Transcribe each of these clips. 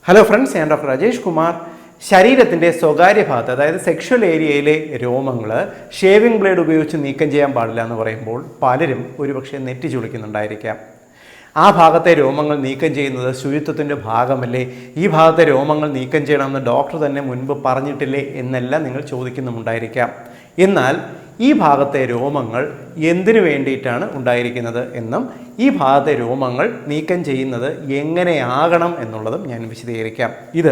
Hello friends, ഞാൻ doctor Rajesh Kumar. ശരീരത്തിൻ്റെ സ്വകാര്യ ഭാഗത്ത്, അതായത് സെക്ഷൽ ഏരിയയിലെ രോമങ്ങൾ ഷേവിംഗ് ബ്ലേഡ് ഉപയോഗിച്ച് നീക്കം ചെയ്യാൻ പാടില്ല എന്ന് പറയുമ്പോൾ പലരും ഒരുപക്ഷെ നെറ്റി ചുളിക്കുന്നുണ്ടായിരിക്കാം. ആ ഭാഗത്തെ രോമങ്ങൾ നീക്കം ചെയ്യുന്നത് ശുചിത്വത്തിൻ്റെ ഭാഗമല്ലേ, ഈ ഭാഗത്തെ രോമങ്ങൾ നീക്കം ചെയ്യണമെന്ന് ഡോക്ടർ തന്നെ മുൻപ് പറഞ്ഞിട്ടില്ലേ എന്നെല്ലാം നിങ്ങൾ ചോദിക്കുന്നുമുണ്ടായിരിക്കാം. എന്നാൽ ഈ ഭാഗത്തെ രോമങ്ങൾ എന്തിനു വേണ്ടിയിട്ടാണ് ഉണ്ടായിരിക്കുന്നത് എന്നും ഈ ഭാഗത്തെ രോമങ്ങൾ നീക്കം ചെയ്യുന്നത് എങ്ങനെയാകണം എന്നുള്ളതും ഞാൻ വിശദീകരിക്കാം. ഇത്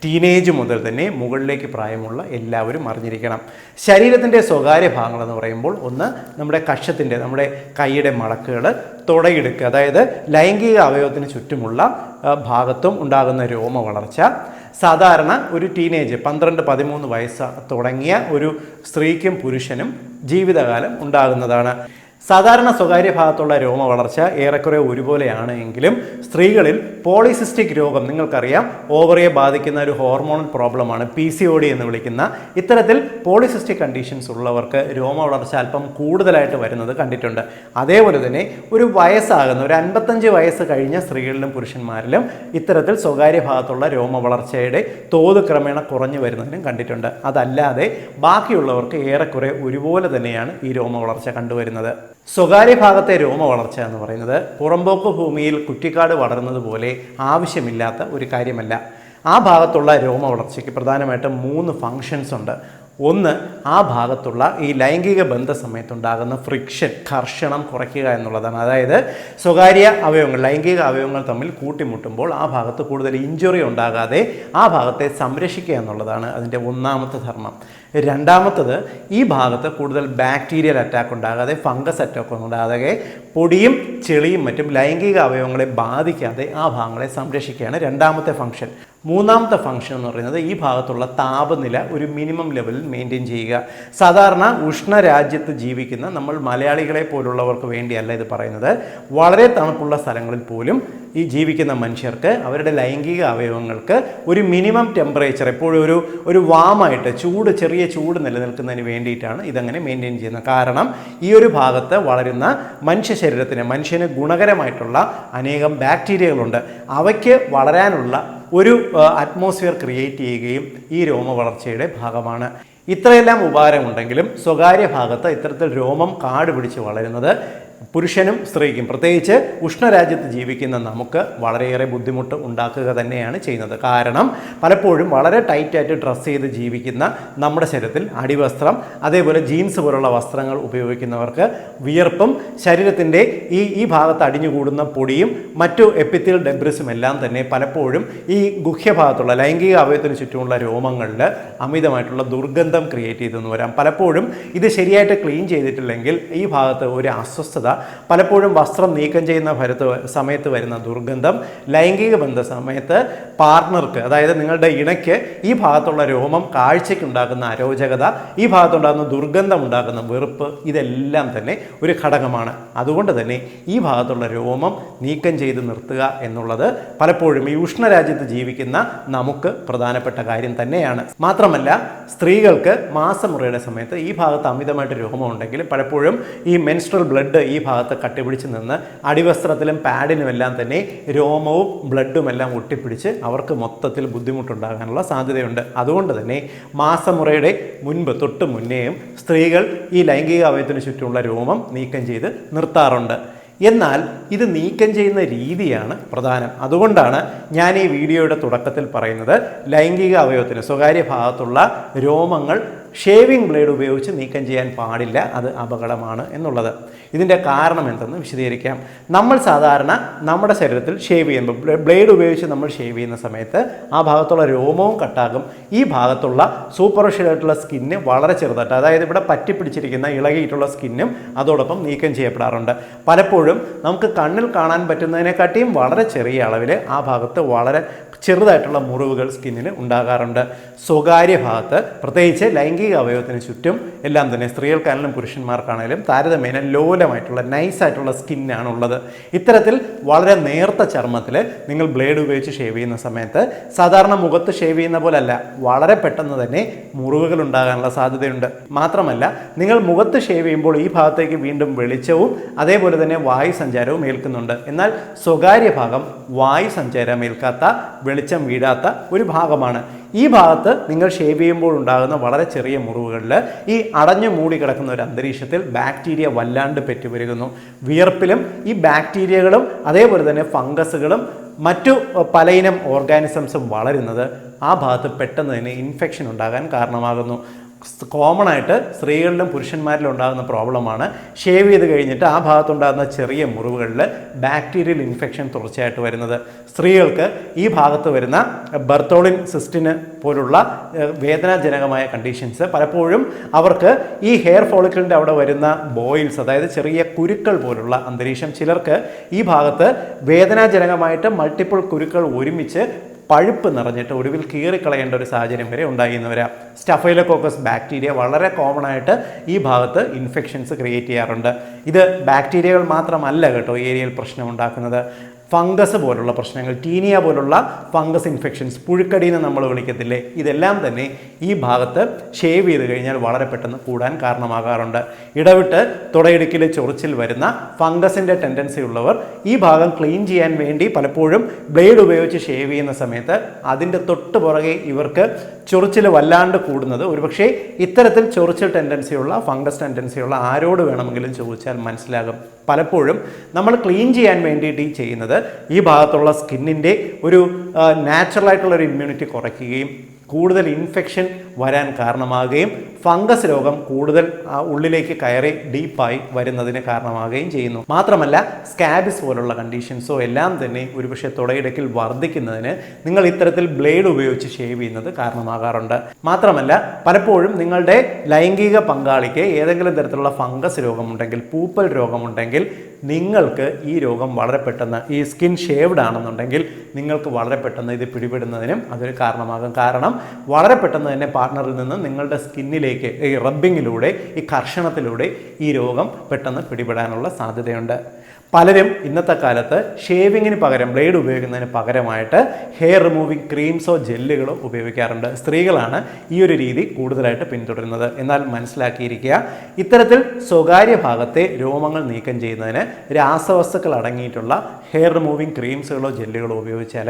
ടീനേജ് മുതൽ തന്നെ മുകളിലേക്ക് പ്രായമുള്ള എല്ലാവരും അറിഞ്ഞിരിക്കണം. ശരീരത്തിൻ്റെ സ്വകാര്യ ഭാഗങ്ങളെന്ന് പറയുമ്പോൾ ഒന്ന് നമ്മുടെ കക്ഷത്തിൻ്റെ, നമ്മുടെ കൈയുടെ മടക്കുകൾ, തുടയിടുക്ക്, അതായത് ലൈംഗിക അവയവത്തിന് ചുറ്റുമുള്ള ഭാഗത്തും ഉണ്ടാകുന്ന രോമ വളർച്ച. സാധാരണ ഒരു ടീനേജ് 12-13 വയസ്സ് തുടങ്ങിയ ഒരു സ്ത്രീക്കും പുരുഷനും ജീവിതകാലം ഉണ്ടാകുന്നതാണ്. സാധാരണ സ്വകാര്യ ഭാഗത്തുള്ള രോമ വളർച്ച ഏറെക്കുറെ ഒരുപോലെയാണ് എങ്കിലും സ്ത്രീകളിൽ പോളിസിസ്റ്റിക് രോഗം, നിങ്ങൾക്കറിയാം, ഓവറിയെ ബാധിക്കുന്ന ഒരു ഹോർമോണൽ പ്രോബ്ലമാണ് PCOD എന്ന് വിളിക്കുന്ന. ഇത്തരത്തിൽ പോളിസിസ്റ്റിക് കണ്ടീഷൻസ് ഉള്ളവർക്ക് രോമ വളർച്ച അല്പം കൂടുതലായിട്ട് വരുന്നത് കണ്ടിട്ടുണ്ട്. അതേപോലെ തന്നെ ഒരു വയസ്സാകുന്ന ഒരു 55 വയസ്സ് കഴിഞ്ഞ സ്ത്രീകളിലും പുരുഷന്മാരിലും ഇത്തരത്തിൽ സ്വകാര്യ ഭാഗത്തുള്ള രോമ വളർച്ചയുടെ തോത് ക്രമേണ കുറഞ്ഞു വരുന്നതിനും കണ്ടിട്ടുണ്ട്. അതല്ലാതെ ബാക്കിയുള്ളവർക്ക് ഏറെക്കുറെ ഒരുപോലെ തന്നെയാണ് ഈ രോമ വളർച്ച കണ്ടുവരുന്നത്. സ്വകാര്യ ഭാഗത്തെ രോമ വളർച്ച എന്ന് പറയുന്നത് പുറമ്പോക്ക് ഭൂമിയിൽ കുറ്റിക്കാട് വളരുന്നത് പോലെ ആവശ്യമില്ലാത്ത ഒരു കാര്യമല്ല. ആ ഭാഗത്തുള്ള രോമ വളർച്ചയ്ക്ക് പ്രധാനമായിട്ടും 3 ഫങ്ഷൻസ് ഉണ്ട്. ഒന്ന്, ആ ഭാഗത്തുള്ള ഈ ലൈംഗിക ബന്ധ സമയത്തുണ്ടാകുന്ന ഫ്രിക്ഷൻ, ഘർഷണം കുറയ്ക്കുക എന്നുള്ളതാണ്. അതായത് സ്വകാര്യ അവയവങ്ങൾ, ലൈംഗിക അവയവങ്ങൾ തമ്മിൽ കൂട്ടിമുട്ടുമ്പോൾ ആ ഭാഗത്ത് കൂടുതൽ ഇഞ്ചുറി ഉണ്ടാകാതെ ആ ഭാഗത്തെ സംരക്ഷിക്കുക എന്നുള്ളതാണ് അതിൻ്റെ ഒന്നാമത്തെ ധർമ്മം. രണ്ടാമത്തത്, ഈ ഭാഗത്ത് കൂടുതൽ ബാക്ടീരിയൽ അറ്റാക്ക് ഉണ്ടാകാതെ, ഫംഗസ് അറ്റാക്ക് ഉണ്ടാകാതെ, പൊടിയും ചെളിയും മറ്റും ലൈംഗിക അവയവങ്ങളെ ബാധിക്കാതെ ആ ഭാഗങ്ങളെ സംരക്ഷിക്കുകയാണ് രണ്ടാമത്തെ ഫംഗ്ഷൻ. മൂന്നാമത്തെ ഫംഗ്ഷൻ എന്ന് പറയുന്നത് ഈ ഭാഗത്തുള്ള താപനില ഒരു മിനിമം ലെവലിൽ മെയിൻറ്റെയിൻ ചെയ്യുക. സാധാരണ ഉഷ്ണരാജ്യത്ത് ജീവിക്കുന്ന നമ്മൾ മലയാളികളെ പോലുള്ളവർക്ക് വേണ്ടിയല്ല ഇത് പറയുന്നത്. വളരെ തണുപ്പുള്ള സ്ഥലങ്ങളിൽ പോലും ഈ ജീവിക്കുന്ന മനുഷ്യർക്ക് അവരുടെ ലൈംഗിക അവയവങ്ങൾക്ക് ഒരു മിനിമം ടെമ്പറേച്ചർ എപ്പോഴും ഒരു വാമായിട്ട് ചെറിയ ചൂട് നിലനിൽക്കുന്നതിന് വേണ്ടിയിട്ടാണ് ഇതങ്ങനെ മെയിൻറ്റെയിൻ ചെയ്യുന്നത്. കാരണം ഈ ഒരു ഭാഗത്ത് വളരുന്ന മനുഷ്യന് ഗുണകരമായിട്ടുള്ള അനേകം ബാക്ടീരിയകളുണ്ട്. അവയ്ക്ക് വളരാനുള്ള ഒരു അറ്റ്മോസ്ഫിയർ ക്രിയേറ്റ് ചെയ്യുകയും ഈ രോമ വളർച്ചയുടെ ഭാഗമാണ്. ഇത്രയെല്ലാം ഉപകാരമുണ്ടെങ്കിലും സ്വകാര്യ ഭാഗത്ത് ഇത്തരത്തിൽ രോമം കാട് പിടിച്ച് വളരുന്നത് പുരുഷനും സ്ത്രീക്കും, പ്രത്യേകിച്ച് ഉഷ്ണരാജ്യത്ത് ജീവിക്കുന്ന നമുക്ക് വളരെയേറെ ബുദ്ധിമുട്ട് ഉണ്ടാക്കുക തന്നെയാണ് ചെയ്യുന്നത്. കാരണം പലപ്പോഴും വളരെ ടൈറ്റായിട്ട് ഡ്രസ്സ് ചെയ്ത് ജീവിക്കുന്ന നമ്മുടെ ശരീരത്തിൽ അടിവസ്ത്രം, അതേപോലെ ജീൻസ് പോലുള്ള വസ്ത്രങ്ങൾ ഉപയോഗിക്കുന്നവർക്ക് വിയർപ്പും ശരീരത്തിൻ്റെ ഈ ഭാഗത്ത് അടിഞ്ഞുകൂടുന്ന പൊടിയും മറ്റു എപ്പിത്തീൽ ഡെബ്രിസും എല്ലാം തന്നെ പലപ്പോഴും ഈ ഗുഹ്യഭാഗത്തുള്ള ലൈംഗിക അവയവത്തിന് ചുറ്റുമുള്ള രോമങ്ങളിൽ അമിതമായിട്ടുള്ള ദുർഗന്ധം ക്രിയേറ്റ് ചെയ്തെന്ന് വരാം. പലപ്പോഴും ഇത് ശരിയായിട്ട് ക്ലീൻ ചെയ്തിട്ടില്ലെങ്കിൽ ഈ ഭാഗത്ത് ഒരു അസ്വസ്ഥത, പലപ്പോഴും വസ്ത്രം നീക്കം ചെയ്യുന്ന സമയത്ത് വരുന്ന ദുർഗന്ധം, ലൈംഗിക ബന്ധ സമയത്ത് പാർട്ട്ണർക്ക്, അതായത് നിങ്ങളുടെ ഇണയ്ക്ക് ഈ ഭാഗത്തുള്ള രോമം കാഴ്ചയ്ക്കുണ്ടാക്കുന്ന അരോചകത, ഈ ഭാഗത്തുണ്ടാകുന്ന ദുർഗന്ധം ഉണ്ടാക്കുന്ന വെറുപ്പ്, ഇതെല്ലാം തന്നെ ഒരു ഘടകമാണ്. അതുകൊണ്ട് തന്നെ ഈ ഭാഗത്തുള്ള രോമം നീക്കം ചെയ്ത് നിർത്തുക എന്നുള്ളത് പലപ്പോഴും ഈ ഉഷ്ണരാജ്യത്ത് ജീവിക്കുന്ന നമുക്ക് പ്രധാനപ്പെട്ട കാര്യം തന്നെയാണ്. മാത്രമല്ല, സ്ത്രീകൾക്ക് മാസമുറയുടെ സമയത്ത് ഈ ഭാഗത്ത് അമിതമായിട്ട് രോമം ഉണ്ടെങ്കിൽ പലപ്പോഴും ഈ മെൻസ്ട്രൽ ബ്ലഡ് ഈ ഭാഗത്ത് കട്ടിപിടിച്ച് നിന്ന് അടിവസ്ത്രത്തിലും പാഡിനുമെല്ലാം തന്നെ രോമവും ബ്ലഡും എല്ലാം ഒട്ടിപ്പിടിച്ച് അവർക്ക് മൊത്തത്തിൽ ബുദ്ധിമുട്ടുണ്ടാകാനുള്ള സാധ്യതയുണ്ട്. അതുകൊണ്ട് തന്നെ മാസമുറയുടെ തൊട്ട് മുന്നേയും സ്ത്രീകൾ ഈ ലൈംഗിക അവയവത്തിന് ചുറ്റുമുള്ള രോമം നീക്കം ചെയ്ത് നിർത്താറുണ്ട്. എന്നാൽ ഇത് നീക്കം ചെയ്യുന്ന രീതിയാണ് പ്രധാനം. അതുകൊണ്ടാണ് ഞാൻ ഈ വീഡിയോയുടെ തുടക്കത്തിൽ പറയുന്നത് ലൈംഗിക അവയവത്തിന് സ്വകാര്യ ഭാഗത്തുള്ള രോമങ്ങൾ ഷേവിംഗ് ബ്ലേഡ് ഉപയോഗിച്ച് നീക്കം ചെയ്യാൻ പാടില്ല, അത് അപകടമാണ് എന്നുള്ളത്. ഇതിൻ്റെ കാരണം എന്തെന്ന് വിശദീകരിക്കാം. നമ്മൾ സാധാരണ നമ്മുടെ ശരീരത്തിൽ ഷേവ് ചെയ്യുമ്പോൾ ബ്ലേഡ് ഉപയോഗിച്ച് നമ്മൾ ഷേവ് ചെയ്യുന്ന സമയത്ത് ആ ഭാഗത്തുള്ള രോമവും കട്ടാകും. ഈ ഭാഗത്തുള്ള സൂപ്പർഫിഷ്യലായിട്ടുള്ള സ്കിന്ന് വളരെ ചെറുതായിട്ട്, അതായത് ഇവിടെ പറ്റിപ്പിടിച്ചിരിക്കുന്ന ഇളകിയിട്ടുള്ള സ്കിന്നും അതോടൊപ്പം നീക്കം ചെയ്യപ്പെടാറുണ്ട്. പലപ്പോഴും നമുക്ക് കണ്ണിൽ കാണാൻ പറ്റുന്നതിനെക്കാട്ടിയും വളരെ ചെറിയ അളവിൽ ആ ഭാഗത്ത് വളരെ ചെറുതായിട്ടുള്ള മുറിവുകൾ സ്കിന്നിന് ഉണ്ടാകാറുണ്ട്. സ്വകാര്യ ഭാഗത്ത്, പ്രത്യേകിച്ച് ലൈംഗിക അവയവത്തിന് ചുറ്റും എല്ലാം തന്നെ സ്ത്രീകൾക്കാണെങ്കിലും പുരുഷന്മാർക്കാണെങ്കിലും താരതമ്യേന ലോലമായിട്ടുള്ള നൈസായിട്ടുള്ള സ്കിന്നാണുള്ളത്. ഇത്തരത്തിൽ വളരെ നേർത്ത ചർമ്മത്തിൽ നിങ്ങൾ ബ്ലേഡ് ഉപയോഗിച്ച് ഷേവ് ചെയ്യുന്ന സമയത്ത് സാധാരണ മുഖത്ത് ഷേവ് ചെയ്യുന്ന പോലെ അല്ല, വളരെ പെട്ടെന്ന് തന്നെ മുറിവുകൾ ഉണ്ടാകാനുള്ള സാധ്യതയുണ്ട്. മാത്രമല്ല, നിങ്ങൾ മുഖത്ത് ഷേവ് ചെയ്യുമ്പോൾ ഈ ഭാഗത്തേക്ക് വീണ്ടും വെളിച്ചവും അതേപോലെ തന്നെ വായു സഞ്ചാരവും ഏൽക്കുന്നുണ്ട്. എന്നാൽ സ്വകാര്യ ഭാഗം വായു സഞ്ചാരം ഏൽക്കാത്ത വെളിച്ചം വീഴാത്ത ഒരു ഭാഗമാണ്. ഈ ഭാഗത്ത് നിങ്ങൾ ഷേവ് ചെയ്യുമ്പോൾ ഉണ്ടാകുന്ന വളരെ ചെറിയ മുറിവുകളിൽ ഈ അടഞ്ഞു മൂടി കിടക്കുന്ന ഒരു അന്തരീക്ഷത്തിൽ ബാക്ടീരിയ വല്ലാണ്ട് പെറ്റുപെരുകുന്നു. വിയർപ്പിലും ഈ ബാക്ടീരിയകളും അതേപോലെ തന്നെ ഫംഗസുകളും മറ്റു പലയിനം ഓർഗാനിസംസും വളരുന്നത് ആ ഭാഗത്ത് പെട്ടെന്ന് തന്നെ ഇൻഫെക്ഷൻ ഉണ്ടാകാൻ കാരണമാകുന്നു. കോമൺ ആയിട്ട് സ്ത്രീകളിലും പുരുഷന്മാരിലും ഉണ്ടാകുന്ന പ്രോബ്ലമാണ് ഷേവ് ചെയ്ത് കഴിഞ്ഞിട്ട് ആ ഭാഗത്തുണ്ടാകുന്ന ചെറിയ മുറിവുകളിൽ ബാക്ടീരിയൽ ഇൻഫെക്ഷൻ തുടർച്ചയായിട്ട് വരുന്നത്. സ്ത്രീകൾക്ക് ഈ ഭാഗത്ത് വരുന്ന ബർത്തോളിൻ സിസ്റ്റിന് പോലുള്ള വേദനാജനകമായ കണ്ടീഷൻസ് പലപ്പോഴും അവർക്ക് ഈ ഹെയർ ഫോളിക്കിളിൻ്റെ അവിടെ വരുന്ന ബോയിൽസ്, അതായത് ചെറിയ കുരുക്കൾ പോലുള്ള അന്തരീക്ഷം, ചിലർക്ക് ഈ ഭാഗത്ത് വേദനാജനകമായിട്ട് മൾട്ടിപ്പിൾ കുരുക്കൾ ഒരുമിച്ച് പഴുപ്പ് നിറഞ്ഞിട്ട് ഒടുവിൽ കീറിക്കളയേണ്ട ഒരു സാഹചര്യം വരെ ഉണ്ടായിരുന്നവരാ. സ്റ്റഫൈലോകോക്കസ് ബാക്ടീരിയ വളരെ കോമൺ ആയിട്ട് ഈ ഭാഗത്ത് ഇൻഫെക്ഷൻസ് ക്രിയേറ്റ് ചെയ്യാറുണ്ട്. ഇത് ബാക്ടീരിയകൾ മാത്രമല്ല കേട്ടോ ഈ ഏരിയയിൽ പ്രശ്നം ഉണ്ടാക്കുന്നത്. ഫംഗസ് പോലുള്ള പ്രശ്നങ്ങൾ, ടീനിയ പോലുള്ള ഫംഗസ് ഇൻഫെക്ഷൻസ്, പുഴുക്കടി എന്ന് നമ്മൾ വിളിക്കത്തില്ലേ, ഇതെല്ലാം തന്നെ ഈ ഭാഗത്ത് ഷേവ് ചെയ്ത് കഴിഞ്ഞാൽ വളരെ പെട്ടെന്ന് കൂടാൻ കാരണമാകാറുണ്ട്. ഇടവിട്ട് തുടയിടുക്കിൽ ചൊറിച്ചിൽ വരുന്ന ഫംഗസിൻ്റെ ടെൻഡൻസി ഉള്ളവർ ഈ ഭാഗം ക്ലീൻ ചെയ്യാൻ വേണ്ടി പലപ്പോഴും ബ്ലേഡ് ഉപയോഗിച്ച് ഷേവ് ചെയ്യുന്ന സമയത്ത് അതിൻ്റെ തൊട്ട് പുറകെ ഇവർക്ക് ചൊറിച്ചിൽ വല്ലാണ്ട് കൂടുന്നത് ഒരുപക്ഷെ ഇത്തരത്തിൽ ചൊറിച്ചിൽ ടെൻഡൻസിയുള്ള ഫംഗസ് ടെൻഡൻസിയുള്ള ആരോട് വേണമെങ്കിലും ചോദിച്ചാൽ മനസ്സിലാകും. പലപ്പോഴും നമ്മൾ ക്ലീൻ ചെയ്യാൻ വേണ്ടിയിട്ട് ഈ ചെയ്യുന്നത് ഈ ഭാഗത്തുള്ള സ്കിന്നിൻ്റെ ഒരു നാച്ചുറലായിട്ടുള്ളൊരു ഇമ്മ്യൂണിറ്റി കുറയ്ക്കുകയും കൂടുതൽ ഇൻഫെക്ഷൻ വരാൻ കാരണമാകുകയും ഫംഗസ് രോഗം കൂടുതൽ ഉള്ളിലേക്ക് കയറി ഡീപ്പായി വരുന്നതിന് കാരണമാകുകയും ചെയ്യുന്നു. മാത്രമല്ല സ്കാബിസ് പോലുള്ള കണ്ടീഷൻസോ എല്ലാം തന്നെ ഒരുപക്ഷെ തുടയിടക്കിൽ വർദ്ധിക്കുന്നതിന് നിങ്ങൾ ഇത്തരത്തിൽ ബ്ലേഡ് ഉപയോഗിച്ച് ഷേവ് ചെയ്യുന്നത് കാരണമാകാറുണ്ട്. മാത്രമല്ല പലപ്പോഴും നിങ്ങളുടെ ലൈംഗിക പങ്കാളിക്ക് ഏതെങ്കിലും തരത്തിലുള്ള ഫംഗസ് രോഗമുണ്ടെങ്കിൽ, പൂപ്പൽ രോഗമുണ്ടെങ്കിൽ, നിങ്ങൾക്ക് ഈ രോഗം വളരെ പെട്ടെന്ന്, ഈ സ്കിൻ ഷേവ്ഡ് ആണെന്നുണ്ടെങ്കിൽ നിങ്ങൾക്ക് വളരെ പെട്ടെന്ന് ഇത് പിടിപെടുന്നതിനും അതൊരു കാരണമാകും. കാരണം വളരെ പെട്ടെന്ന് തന്നെ പാർട്ട്ണറിൽ നിന്ന് നിങ്ങളുടെ സ്കിന്നിലേക്ക് ഈ റബ്ബിങ്ങിലൂടെ, ഈ കർഷണത്തിലൂടെ ഈ രോഗം പെട്ടെന്ന് പിടിപെടാനുള്ള സാധ്യതയുണ്ട്. പലരും ഇന്നത്തെ കാലത്ത് ഷേവിങ്ങിന് പകരം, ബ്ലേഡ് ഉപയോഗിക്കുന്നതിന് പകരമായിട്ട് ഹെയർ റിമൂവിങ് ക്രീംസോ ജെല്ലുകളോ ഉപയോഗിക്കാറുണ്ട്. സ്ത്രീകളാണ് ഈ ഒരു രീതി കൂടുതലായിട്ട് പിന്തുടരുന്നത്. എന്നാൽ മനസ്സിലാക്കിയിരിക്കുക, ഇത്തരത്തിൽ സ്വകാര്യ ഭാഗത്തെ രോമങ്ങൾ നീക്കം ചെയ്യുന്നതിന് രാസവസ്തുക്കൾ അടങ്ങിയിട്ടുള്ള ഹെയർ റിമൂവിങ് ക്രീംസുകളോ ജെല്ലുകളോ ഉപയോഗിച്ചാൽ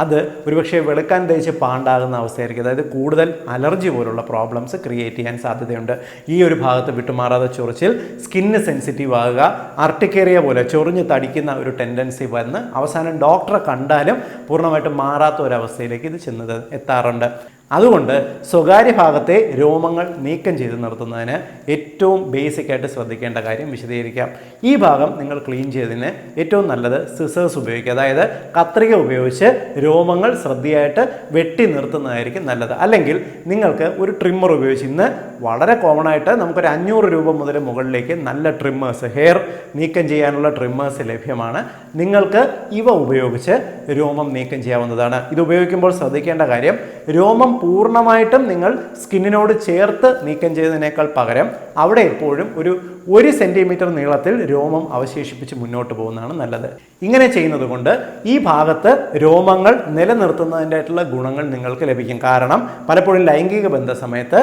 അത് ഒരുപക്ഷെ വെളുക്കാൻ തേച്ച് പാണ്ടാകുന്ന അവസ്ഥയായിരിക്കും. അതായത് കൂടുതൽ അലർജി പോലുള്ള പ്രോബ്ലംസ് ക്രിയേറ്റ് ചെയ്യാൻ സാധ്യതയുണ്ട്. ഈ ഒരു ഭാഗത്ത് വിട്ടുമാറാതെ ചൊറിച്ചിൽ, സ്കിന്ന് സെൻസിറ്റീവ് ആകുക, അർട്ടിക്കേറിയ പോലെ ചൊറിഞ്ഞ് തടിക്കുന്ന ഒരു ടെൻഡൻസി വന്ന് അവസാനം ഡോക്ടറെ കണ്ടാലും പൂർണ്ണമായിട്ട് മാറാത്ത ഒരവസ്ഥയിലേക്ക് ഇത് എത്താറുണ്ട്. അതുകൊണ്ട് സ്വകാര്യ ഭാഗത്തെ രോമങ്ങൾ നീക്കം ചെയ്ത് നിർത്തുന്നതിന് ഏറ്റവും ബേസിക്കായിട്ട് ശ്രദ്ധിക്കേണ്ട കാര്യം വിശദീകരിക്കാം. ഈ ഭാഗം നിങ്ങൾ ക്ലീൻ ചെയ്തതിന് ഏറ്റവും നല്ലത് സിസേഴ്സ് ഉപയോഗിക്കുക. അതായത് കത്രിക ഉപയോഗിച്ച് രോമങ്ങൾ ശ്രദ്ധയായിട്ട് വെട്ടി നിർത്തുന്നതായിരിക്കും നല്ലത്. അല്ലെങ്കിൽ നിങ്ങൾക്ക് ഒരു ട്രിമ്മർ ഉപയോഗിച്ച്, ഇന്ന് വളരെ കോമൺ ആയിട്ട് നമുക്കൊരു 500 രൂപ മുതൽ മുകളിലേക്ക് നല്ല ട്രിമ്മേഴ്സ്, ഹെയർ നീക്കം ചെയ്യാനുള്ള ട്രിമ്മേഴ്സ് ലഭ്യമാണ്. നിങ്ങൾക്ക് ഇവ ഉപയോഗിച്ച് രോമം നീക്കം ചെയ്യാവുന്നതാണ്. ഇത് ഉപയോഗിക്കുമ്പോൾ ശ്രദ്ധിക്കേണ്ട കാര്യം, രോമം പൂർണ്ണമായിട്ടും നിങ്ങൾ സ്കിന്നിനോട് ചേർത്ത് നീക്കം ചെയ്തതിനേക്കാൾ പകരം അവിടെ എപ്പോഴും ഒരു 1 സെൻറ്റിമീറ്റർ നീളത്തിൽ രോമം അവശേഷിപ്പിച്ച് മുന്നോട്ട് പോകുന്നതാണ് നല്ലത്. ഇങ്ങനെ ചെയ്യുന്നത് കൊണ്ട് ഈ ഭാഗത്ത് രോമങ്ങൾ നിലനിർത്തുന്നതിൻ്റെ ആയിട്ടുള്ള ഗുണങ്ങൾ നിങ്ങൾക്ക് ലഭിക്കും. കാരണം പലപ്പോഴും ലൈംഗിക ബന്ധ സമയത്ത്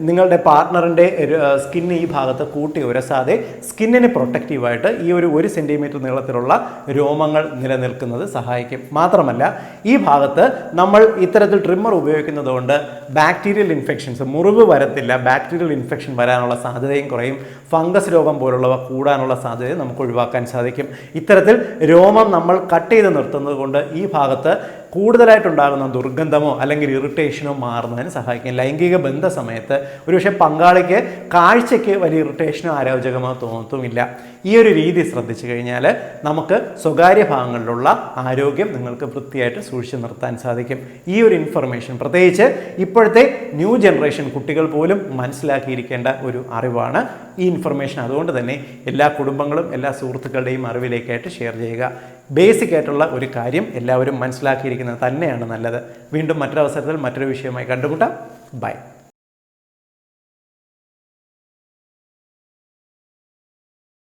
നിങ്ങളുടെ പാർട്ട്ണറിൻ്റെ സ്കിന്ന് ഈ ഭാഗത്ത് കൂട്ടി ഉരസാതെ സ്കിന്നിന് പ്രൊട്ടക്റ്റീവായിട്ട് ഈ ഒരു 1 സെൻറ്റിമീറ്റർ നീളത്തിലുള്ള രോമങ്ങൾ നിലനിൽക്കുന്നത് സഹായിക്കും. മാത്രമല്ല ഈ ഭാഗത്ത് നമ്മൾ ഇത്തരത്തിൽ ട്രിമ്മർ ഉപയോഗിക്കുന്നത് കൊണ്ട് ബാക്ടീരിയൽ ഇൻഫെക്ഷൻസ്, മുറിവ് വരത്തില്ല, ബാക്ടീരിയൽ ഇൻഫെക്ഷൻ വരാനുള്ള സാധ്യതയും കുറയും. ഫംഗസ് രോഗം പോലുള്ളവ കൂടാനുള്ള സാധ്യത നമുക്ക് ഒഴിവാക്കാൻ സാധിക്കും. ഇത്തരത്തിൽ രോമം നമ്മൾ കട്ട് ചെയ്ത് നിർത്തുന്നത് കൊണ്ട് ഈ ഭാഗത്ത് കൂടുതലായിട്ടുണ്ടാകുന്ന ദുർഗന്ധമോ അല്ലെങ്കിൽ ഇറിറ്റേഷനോ മാറുന്നതിന് സഹായിക്കും. ലൈംഗിക ബന്ധ സമയത്ത് ഒരുപക്ഷെ പങ്കാളിക്ക് കാഴ്ചയ്ക്ക് വലിയ ഇറിറ്റേഷനോ അരോചകമോ തോന്നത്തുമില്ല. ഈ ഒരു രീതി ശ്രദ്ധിച്ചു കഴിഞ്ഞാൽ നമുക്ക് സ്വകാര്യ ഭാഗങ്ങളിലുള്ള ആരോഗ്യം നിങ്ങൾക്ക് വൃത്തിയായിട്ട് സൂക്ഷിച്ചു നിർത്താൻ സാധിക്കും. ഈ ഒരു ഇൻഫർമേഷൻ പ്രത്യേകിച്ച് ഇപ്പോഴത്തെ ന്യൂ ജനറേഷൻ കുട്ടികൾ പോലും മനസ്സിലാക്കിയിരിക്കേണ്ട ഒരു അറിവാണ് ഈ ഇൻഫർമേഷൻ. അതുകൊണ്ട് തന്നെ എല്ലാ കുടുംബങ്ങളും എല്ലാ സുഹൃത്തുക്കളുടെയും അറിവിലേക്കായിട്ട് ഷെയർ ചെയ്യുക. ബേസിക് ആയിട്ടുള്ള ഒരു കാര്യം എല്ലാവരും മനസ്സിലാക്കിയിരിക്കുന്നത് തന്നെയാണ് നല്ലത്. വീണ്ടും മറ്റൊരു അവസരത്തിൽ മറ്റൊരു വിഷയമായി കണ്ടുമുട്ടാം. ബൈ.